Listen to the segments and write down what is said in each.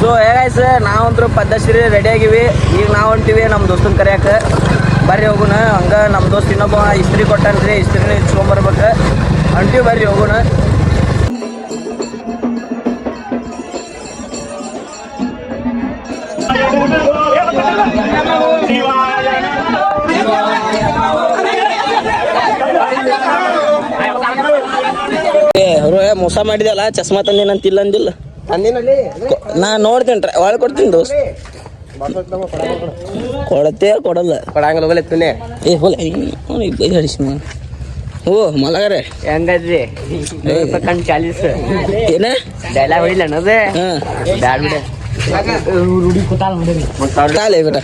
So hey guys ನಾವಂತೂ ಪದ್ಧಶ್ರೀ ready ಆಗಿವಿ. ಈಗ ನಾವು ಹೊಂಟಿವಿ ನಮ್ಮ ದೋಸ್ತನ ಕರ್ಯಾಕ. ಬರ್ರಿ ಹೋಗೋಣ. ಹಂಗೆ ನಮ್ಮ ದೋಸ್ತ ಇನ್ನೊಬ್ಬ ಇಸ್ತ್ರಿ ಕೊಟ್ಟನ್ರಿ, ಇಸ್ತ್ರಿನ ಇಸ್ಕೊಂಬರ್ಬೇಕು. ಹೊಂಟಿವಿ ಬರ್ರಿ ಹೋಗೋಣ. ಮೋಸ ಮಾಡಿದಲ್ಲ, ಚಸ್ಮಾ ತಂದೇನಂತಿಲ್ಲ ಅಂದಿಲ್ಲ. ನಾ ನೋಡ್ತೇನೆ, ಒಳಗೆ ಕೊಡ್ತೀನಿ ದೋಸ್ತ್. ಕೊಡತ್ತೆ ಕೊಡಲ್ಲ ಕೊಡಂಗಲ್ಲ. ಏ ಹೋಲ ಓ ಮಲಗರೆ ಹೆಂಗದ್ರಿ? ಕಣ್ 40 ಏನ ಡೈಲಾಗ್ ಹೊಡಿಲ್ಲ ಅನ್ನೋದೇ ಬ್ಯಾಡ ಬಿಡ. ಕಾಲೇ ಬೇಟ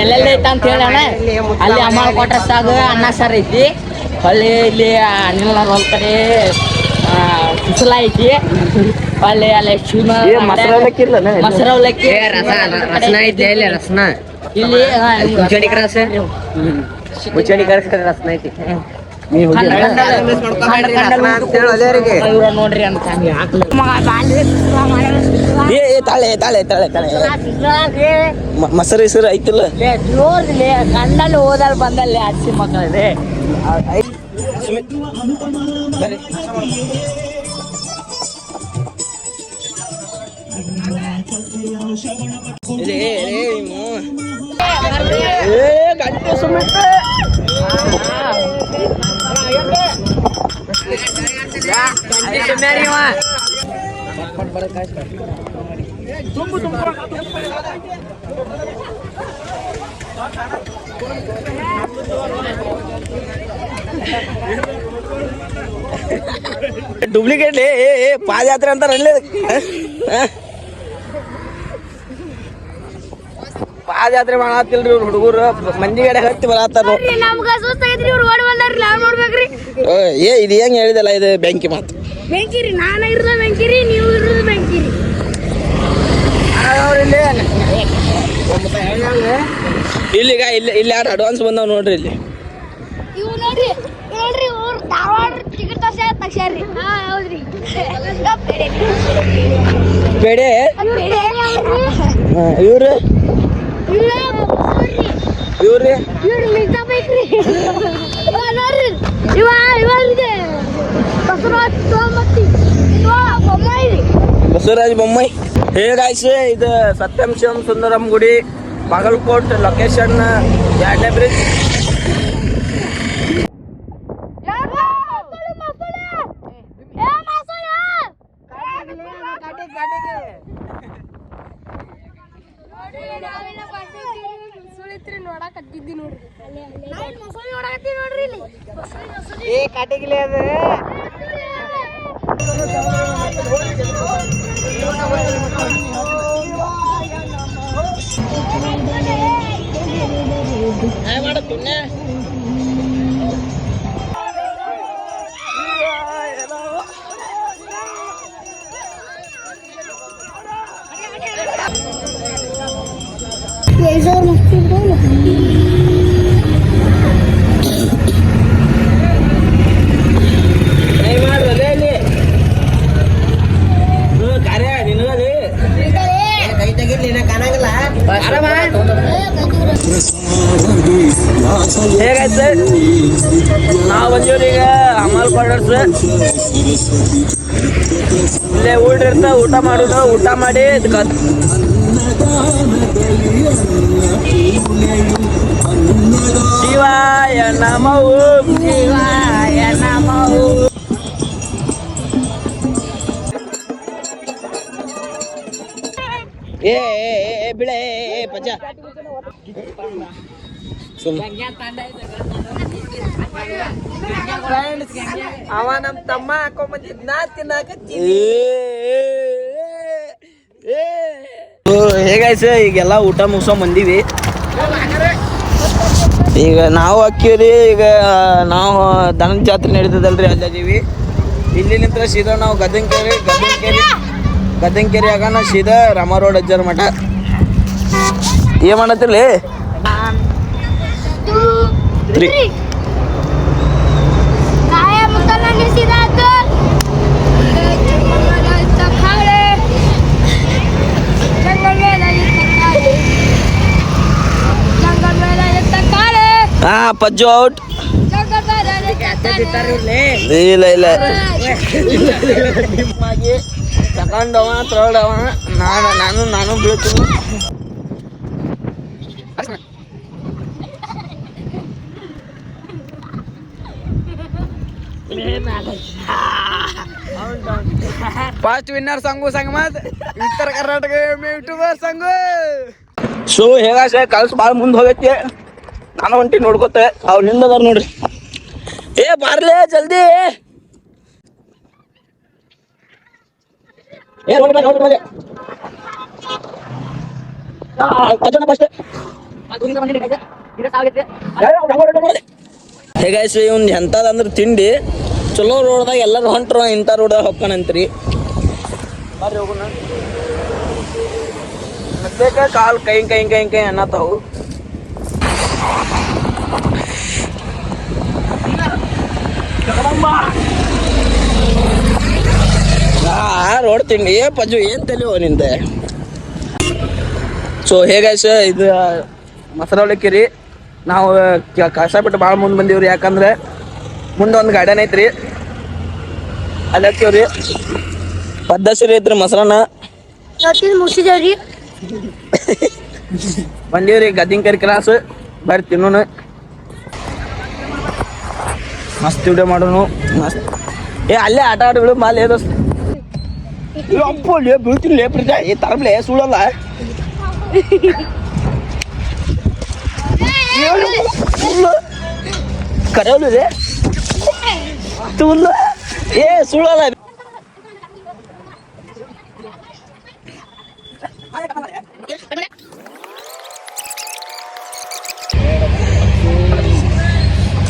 ಎಲ್ಲೆಲ್ಲ ಐತ ಅಂತ ಹೇಳಣ. ಅಲ್ಲಿ ಅಮ್ಮ ಕೊಟ್ರ ಸಾಗ ಅನ್ನ ಸಾರು ಐತಿ. ಹೊಳ್ಳಿ ಇಲ್ಲಿ ಅನಿಲ್ ಹೊಲ್ ಕಡೆ ಕುಸಲ ಐತಿ. ಹೊಳ್ಳಿ ಅಲ್ಲಿ ಮೊಸರು ಅವಲಕ್ಕಿ ರಸನ ಇಲ್ಲಿ ಮುಚ್ಚಡಿ ಕ್ರಾಸ್ ರಸನ ಐತಿ. ನೋಡ್ರಿ ಅಂತ ತಾಳೆ ತಾಳೆ ತಾಳೆ ತಾಳೆ ಮೊಸರು ಹೆಸರು ಐತಿಲ್ಲ. ನೋಡ್ರಿ ಗಂಡಲ್ಲಿ ಹೋದಲ್ಲಿ ಬಂದಲ್ಲಿ ಅಡ್ಸಿ ಮಕ್ಕಳಿದೆ. ಗಂಟೆ ಸುಮಿತ್ ಡೂಪ್ಲಿಕೇಟ್ ಪಾದಯಾತ್ರೆ ಅಂತಾರಲ್ಲೇ. ಪಾದಯಾತ್ರೆ ಮಾಡತ್ತಿಲ್ರಿ ಇವ್ರು ಹುಡುಗರು. ಮಂದಿ ಗಡೆ ಹತ್ತಿ ಬರತ್ತಾರ. ಏ ಇದು ಹೆಂಗ್ ಹೇಳಿದಲ್ಲ, ಇದು ಬೆಂಕಿ ಮಾತು. ಬೆಂಕಿರಿ ನಾನು ಇರೋದು ಬೆಂಕಿರಿ, ನೀವು ಇರೋದು ಬೆಂಕಿರಿ. ಇಲ್ಲಿಗ ಇಲ್ಲಿ ಯಾರು ಅಡ್ವಾನ್ಸ್ ಬಂದಾವ ನೋಡ್ರಿ. ಇಲ್ಲಿ ಇವು ನೋಡ್ರಿ ನೋಡ್ರಿ ಅವ್ರು ಧಾರವಾಡ ಟಿಕೆಟ್ ತಗ್ಸ್ಯಾರ್ರಿ. ಹೌದ್ರಿ ಬೇಡೆ ಇವ್ರು ಇವ್ರಿ ಮಿಗ್ತಾ ಬೇಕ್ರಿ. ನೋಡ್ರಿ ಇವ್ರಿಗೆ ಬಸವರಾಜ ಬೊಮ್ಮಾಯಿ. ಹೇಗಾಯ್ಸು ಇದು ಸತ್ಯಂ ಶಿವಂ ಸುಂದರಂ ಗುಡಿ, ಬಾಗಲಕೋಟ್ ಲೊಕೇಶನ್ 2ನೇ ಬ್ರಿಡ್ಜ್. ಏ ಕಾಟಿಗಿಲೆ ಅದು ಮಾಡತ್ತೀನಿ. ಹೇಗಾಯ್ತು ನಾವು ಬಂದೀವ್ರಿ ಈಗ ಅಮಲ್ ಪಾಡರ್ಸ್. ಇಲ್ಲೇ ಊಟ ಇರ್ತ, ಊಟ ಮಾಡೋದು. ಊಟ ಮಾಡಿ ಶಿವಾಯ ನಮಃ ಶಿವಾಯ ನಮಃ. ಏ ಬಿಳೆ ಪಂಚ ಅವ ನಮ್ ತಮ್ಮ ಹಾಕೊಂಡ್ ನಾ ತಿನ್ನಾಕತ್ತೀನಿ. ಹೇಗಾಯ್ತು ಈಗೆಲ್ಲ ಊಟ ಮುಗಿಸ್ಕೊಂಡ್ ಬಂದೀವಿ. ಈಗ ನಾವು ಹಾಕಿವ್ರಿ. ಈಗ ನಾವು ದನದ ಜಾತ್ರೆ ನಡೀತದಲ್ರಿ, ಅಲ್ಲದೀವಿ. ಇಲ್ಲಿ ನಿಂತ್ರ ಸೀದಾ ನಾವು ಗದ್ದಂಕೆರೆ ಆಗ ನಾವು ಸೀದಾ ರಾಮ ರೋಡ್ ಅಜ್ಜರ ಮಠ. ಏನ್ ಮಾಡತ್ತಿರ್ಲಿ 2 3 काय मुताला निसिदात खाले जंगल में काले ಹಾ ಪಜ್ಜು ಔಟ್ ಇಲ್ಲ ಇಲ್ಲ ಸೆಕೆಂಡ್ ಅವ ಥರ್ಡ್ ಅವ ನಾನು ಬೀಳ್ತೀನಿ ಫಸ್ಟ್ ವಿನ್ನರ್ ಸಂಗು ಸಂಗಮತ್ ಉತ್ತರ ಕರ್ನಾಟಕ ಯೂಟ್ಯೂಬರ್ ಸಂಗು. ಸೊ ಹೇಗಾಸೆ ಕಲ್ಸ್ ಭಾಳ ಮುಂದೆ ಹೋಗೈತಿ. ನಾನು ಹೊಂಟಿ ನೋಡ್ಕೋತೆ ಅವ್ರು ಹಿಂದದಾರ ನೋಡ್ರಿ. ಏ ಬಾರ್ಲೆ ಜಲ್ದಿ ಹೇಗಾಯ್ಸಿ ಇವ್ನು ಎಂಥದಂದ್ರೆ ತಿಂಡಿ ಚಲೋ ರೋಡ್ದಾಗ ಎಲ್ಲರೂ ಹೊಂಟ್ರು ಇಂಥ ರೋಡ್ದಾಗ ಹೊಕ್ಕನಂತ್ರಿ. ಬರ್ರಿ ಹೋಗೋಣ. ಮತ್ತೆ ಕಾಲು ಕೈ ಅನ್ನತ್ತಾವು. ರೋಡ್ ತಿಂಡಿ ಏ ಪಜ್ಜು ಏನ್ ತಲೆಯೋ ನಿಂದೆ. ಸೊ ಹೇಗಾಯ್ಸ ಇದು ಮಸರವಳಿಕೆ ನಾವು ಕಷ್ಟ ಬಿಟ್ಟು ಭಾಳ ಮುಂದೆ ಬಂದೀವ್ರಿ. ಯಾಕಂದ್ರೆ ಮುಂದೆ ಒಂದು ಗಾರ್ಡನ್ ಐತ್ರಿ, ಅಲ್ಲಿ ಹಚ್ಚಿವ್ರಿ. ಪದ್ದಸಿರಿ ಐತ್ರಿ ಮೊಸರನ್ನ ಮುಗಿಸಿದೇವ್ರಿ. ಬಂದೀವ್ರಿ ಗದ್ದಿಂಕರಿ ಕ್ಲಾಸ್. ಬರ್ರಿ ತಿನ್ನೋಣ, ಮಸ್ತ್ ವಿಡಿಯೋ ಮಾಡೋನು ಮಸ್ತ್. ಏ ಅಲ್ಲೇ ಆಟ ಆಡಿ ಬಿಡು ಮಾಲೆ ದೋಸ್ತ. ಅಪ್ಪು ಬೀಳ್ತೀನಿ ಲೇಪ್ರಿಜ ಏ ತರಬ್ಲೆ ಸುಳ್ಳಲ್ಲ. ಕರೆಯಲ್ಲ ತುಲ್ಲ ಏ ಸುಳ್ಳಲ್ಲ.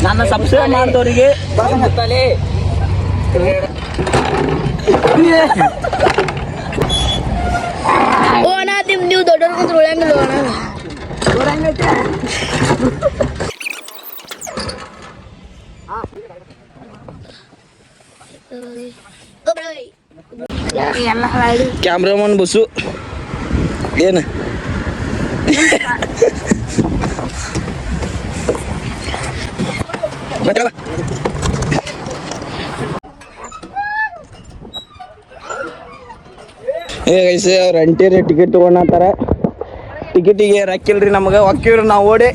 ನನ್ನ ಸಬ್ಸ್ಕ್ರೈಬ್ ಮಾಡಿದವರಿಗೆ ಬರ್ತಾಲೆ ಓ ಅಣ್ಣ ನೀವು ದೊಡ್ಡವ್ರ ಕುಂತ್ರ ಉಳಂಗಿಲ್ಲ ಅಣ್ಣ. ಕ್ಯಾಮ್ರಾಮನ್ ಬಸ್ಸು ಏನು ಅವ್ರು ಅಂಟೀರಿ ಟಿಕೆಟ್ ತೊಗೊಂಡಾತಾರ. ಟಿಕೆಟಿಗೆ ರಕ್ಕಿಲ್ರಿ ನಮಗೆ ಹೊಕ್ಕಿವ್ರಿ ನಾವು ಓಡಿ.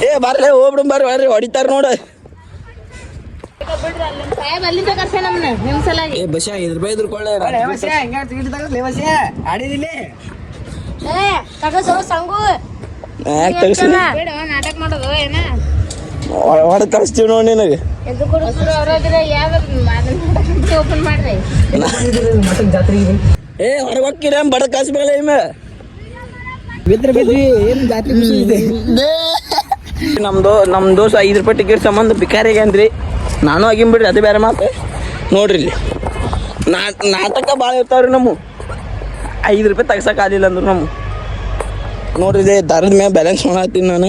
ಏ ಬರ್ರಿ ಹೋಗ್ಬಿಡು ಬರ್ರಿ ಹೊಡಿತಾರ ನೋಡು. ಏ ಬಸ್ 5 ರೂಪಾಯಿ ಇದ್ರಕೊಳ್ಳೆ ಸಂಗು ನಾಟಕ ಮಾಡೋದು ಏನ ಹೊಡೆ ಕಳಿಸ್ತೀವಿ ನೋಡಿ ನಿನಗೆ. ಓಪನ್ ಮಾಡ್ರಿ. ಏ ಹೊರಗೆ ಹೋಗ್ತೀರ ಬಡ ಕಳಿಸ್ಬೇಕಲ್ಲ ಇಮ್ಮೆ. ನಮ್ಮ ದೋಸ್ತ 5 ರೂಪಾಯಿ ಟಿಕೆಟ್ ಸಂಬಂಧ ಬಿಕಾರಿಗೆ ಅಂದ್ರಿ. ನಾನು ಆಗಿನ್ ಬಿಡ್ರಿ, ಅದೇ ಬೇರೆ ಮಾತು. ನೋಡ್ರಿ ಇಲ್ಲಿ ನಾಟಕ ಭಾಳ ಇರ್ತಾವ್ರಿ ನಮ್ಮ. 5 ರೂಪಾಯಿ ತೆಗ್ಸಕ್ಕಾಗಲಿಲ್ಲ ಅಂದ್ರು ನಮ್ಮ. ನೋಡ್ರಿ ಇದೆ ದರದ ಮೇಲೆ ಬ್ಯಾಲೆನ್ಸ್ ಮಾಡತ್ತೀನಿ ನಾನು.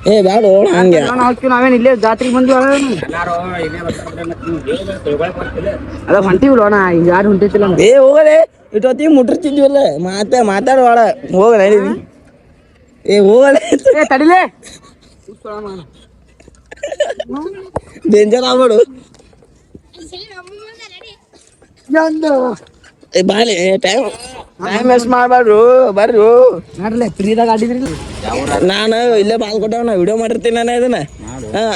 ಏ ಬ್ಯಾಡ ಹಂಗೆ ನಾವೇನು ಇಲ್ಲೇ ಜಾತ್ರೆಗೆ ಬಂದ್ವಿ. ಅದ ಹೊಂಟಿವಿಲ್ಲ ಅಣ್ಣ, ಈಗ ಯಾರು ಹೊಂಟಿತಿಲ್ಲ. ಏ ಹೋಗಲೇ ಇಟ್ಟೊತ್ತಿಗೆ ಮುಟ್ಟಿರ್ತಿದ್ವಲ್ಲ. ಮಾತಾಡುವಾಳ ಹೋಗ ನಡೀನಿ. ಏ ಹೋಗಲೇ ತಡಿಲೇ ಡೇಂಜರ್ ಆಗ್ಬೇಡು. ಏ ಬಾಲಿ ಟೈಮ್ ವೇಸ್ಟ್ ಮಾಡಬೇಡ್ರು ಬರ್ರು. ನೋಡ್ರಲ್ಲ ಫ್ರೀದಾಗ ಆಡಿದ್ರಿ. ನಾನು ಇಲ್ಲೇ ಬಾಲ್ಕೊಟ್ಟವನ ವಿಡಿಯೋ ಮಾಡಿರ್ತೀನಿ ನಾನು ಇದನ್ನ.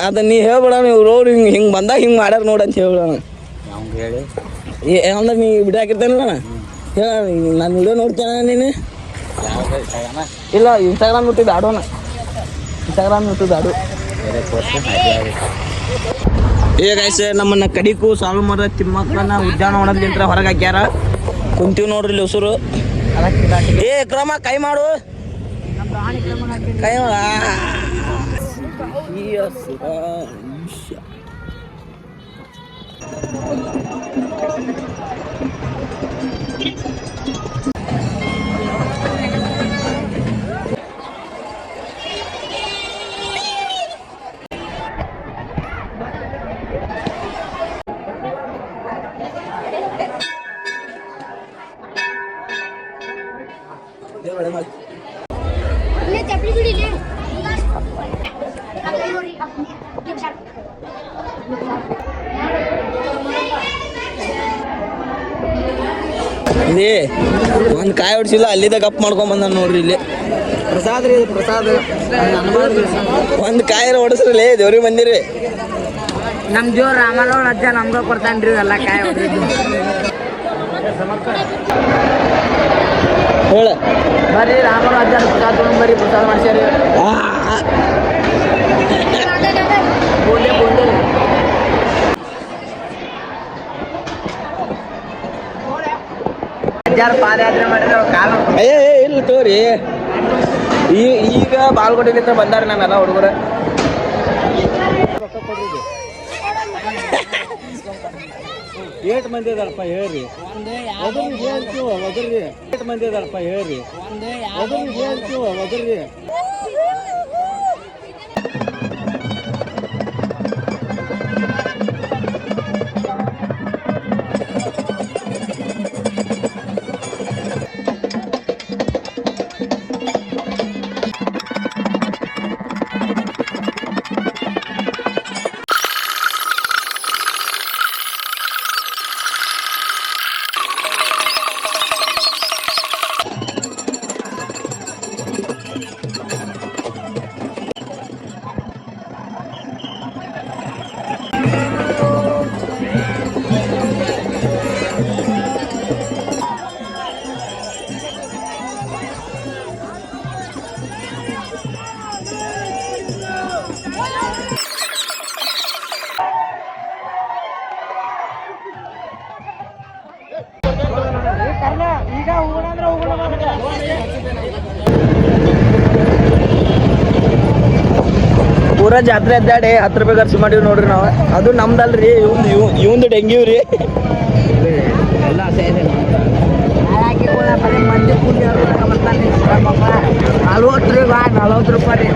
ಅದನ್ನ ನೀ ಹೇಳ್ಬೇಡ, ನೀವು ರೋಡ್ ಹಿಂಗೆ ಬಂದಾಗ ಹಿಂಗೆ ಮಾಡ್ಯಾರ ನೋಡು ಅಂತ ಹೇಳ್ಬಿಡೋಣ. ಅಂದ್ರೆ ನೀ ವಿಡಿಯೋ ಹಾಕಿರ್ತೇನಲ್ಲ ಹೇಳ, ನಾನು ವಿಡಿಯೋ ನೋಡ್ತೇನೆ ನೀನು. ಇಲ್ಲ ಇನ್ಸ್ಟಾಗ್ರಾಮ್ ಬಿಟ್ಟಿದ್ದು ಆಡೋಣ, ಇನ್ಸ್ಟಾಗ್ರಾಮ್ ಬಿಟ್ಟಿದ್ದು ಆಡು. ಈಗ ನಮ್ಮನ್ನ ಕಡಿಕು ಸಾಲುಮರ ತಿಮ್ಮಕ್ಕನ ಉದ್ಯಾನವನದಿಂದ ಹೊರಗೆ ಹಾಕ್ಯಾರ. ಕುಂತೀವಿ ನೋಡ್ರಿ ಹೊಸರು. ಏ ಕ್ರಮ ಕೈ ಮಾಡು, ಕೈ ಇಲ್ಲೇ ಚಪ್ಪಲಿ ಬಿಡಿಲಿ ಇಲ್ಲಿ ಒಂದು ಕಾಯಿ ಹೊಡ್ಸಿಲ್ಲ ಅಲ್ಲಿದ್ದ ಗಪ್ ಮಾಡ್ಕೊಂಡ್ ಬಂದ ನೋಡ್ರಿ ಇಲ್ಲಿ ಪ್ರಸಾದ್ ರೀ ಪ್ರಸಾದ್ ಒಂದು ಕಾಯಿ ಹೊಡಸ್ರಲ್ಲೇ ದೇವ್ರಿಗೆ ಬಂದಿರಿ. ನಮ್ ಜೋರ್ ರಾಮನವ್ರ ಅಜ್ಜ ನಮ್ಗ ಕೊಡ್ತಾನ್ರಿ ಎಲ್ಲ ಕಾಯಿ ಹೊಡೆದಿದ್ದು. ಹೇಳ ಬರ್ರಿ ರಾಮನವ್ರ ಅಜ್ಜ ಪ್ರಸಾದ್ ತಗೊಂಡ್ ಬರ್ರಿ ಪ್ರಸಾದ್ ಮಾಡ್ಸ್ಯಾರಿ. ಬೋಂಡೆ ಬೋಂಡೆ ಅಜ್ಜಾರ ಪಾದಯಾತ್ರೆ ಮಾಡಿದ್ರೆ ಕಾಲು ಏ ಇಲ್ಲ ತೋರಿ ಈಗ ಬಾಲ್ಕೋಟೆಲಿಂದ ಬಂದಾರ ನಾವೆಲ್ಲ ಹುಡುಗರ. ಏಟ್ ಮಂದಿ ಅದಾರಪ್ಪ ಹೇಳ್ರಿ ಒದರ್ರಿ ಏಟ್ ಮಂದಿ ಅದಾರಪ್ಪ ಹೇಳ್ರಿ ಒದರ್ರಿ ಪೂರಾ ಜಾತ್ರೆ ಅದ್ದಾಡಿ 10 ರೂಪಾಯಿ ಖರ್ಚು ಮಾಡೀವಿ ನೋಡ್ರಿ ನಾವು. ಅದು ನಮ್ದಲ್ರಿ ಇವಂದು ಡೆಂಗ್ಯೂ ರೀ. ಎಲ್ಲ ಸೇರಿ ಹಾಕಿ ಮಂದಿ ಕೂಲಿ 40 ರೂಪಾಯಿ